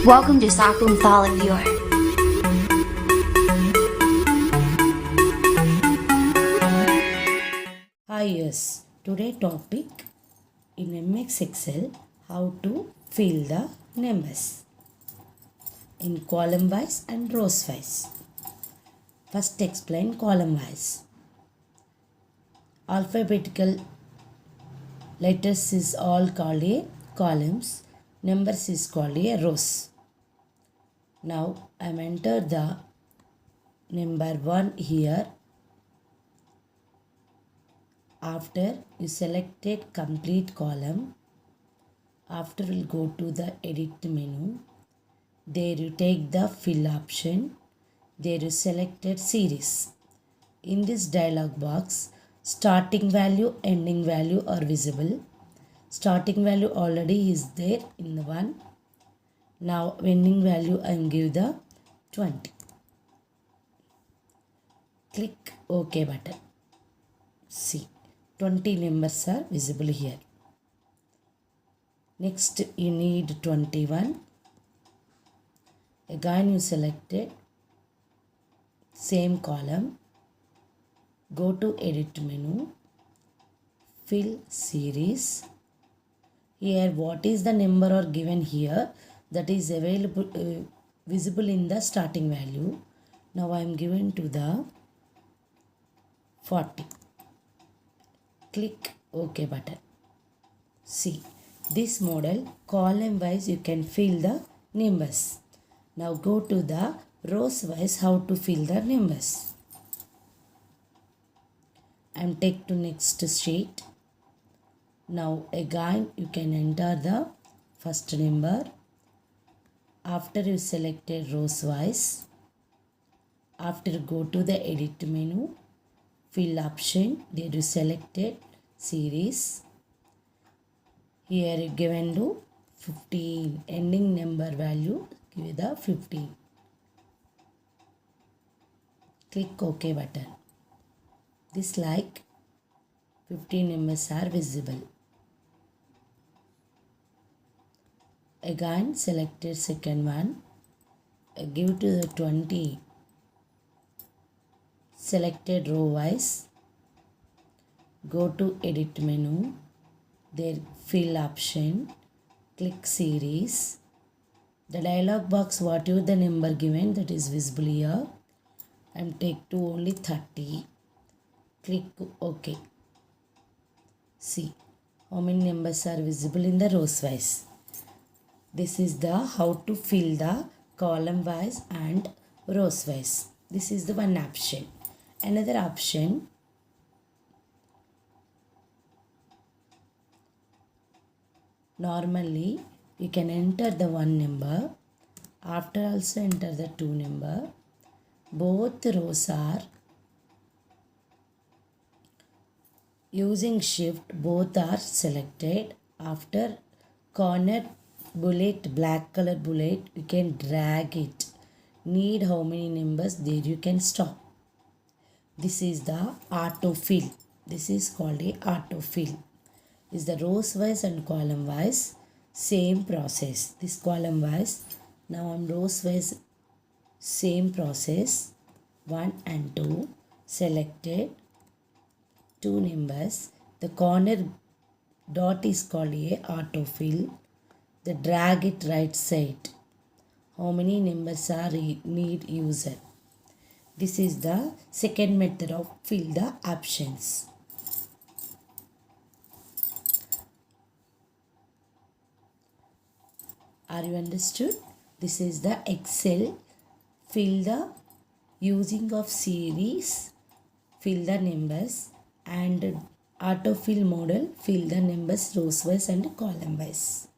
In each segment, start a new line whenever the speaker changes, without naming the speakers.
Welcome to AutoFill Viewer.
Hi, yes. Today topic in MX Excel, how to fill the numbers in column wise and rows wise. First explain column wise. Alphabetical letters is all called a columns, numbers is called a rows. Now I am enter the number 1 here. After you selected complete column, after we'll go to the edit menu. There you take the fill option. There you selected series. In this dialog box, starting value, ending value are visible. Starting value already is there in the one. Now ending value I am give the 20. Click OK button. See, 20 numbers are visible here. Next you need 21. Again you selected same column. Go to edit menu. Fill series. Here what is the number are given here, that is available visible in the starting value. Now I am given to the 40. Click OK button. See, this model column wise you can fill the numbers. Now go to the rows wise how to fill the numbers. And take to next sheet. Now again you can enter the first number. After you selected rows wise, after go to the edit menu, fill option, there you selected series. Here you given to 15, ending number value give the 15. Click OK button. This like 15 numbers are visible. Again selected second one. Give to the 20. Selected row wise. Go to edit menu. There fill option. Click series. The dialog box whatever the number given that is visible here. I am take to only 30. Click OK. See how many numbers are visible in the rows wise. This is the how to fill the column wise and rows wise. This is the one option. Another option, normally you can enter the one number. After also enter the two number. Both rows are using shift, both are selected. After corner bullet, black color bullet, you can drag it. Need how many numbers, there you can stop. This is the AutoFill. This is called a AutoFill. Is the rows wise and column wise same process. This column wise, now on rows wise same process. 1 and 2 selected, two numbers. The corner dot is called a AutoFill. The drag it right side. How many numbers are need user. This is the second method of fill the options. Are you understood? This is the Excel fill the using of series, fill the numbers, and AutoFill model fill the numbers rows wise and column wise.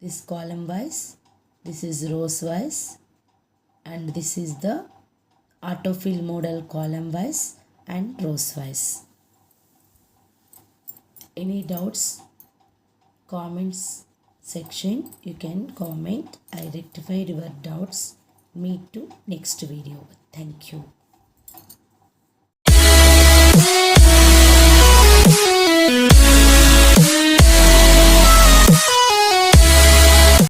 This column wise, this is rows wise, and this is the AutoFill model column wise and rows wise. Any doubts? Comments section you can comment. I rectified your doubts. Meet to next video. Thank you.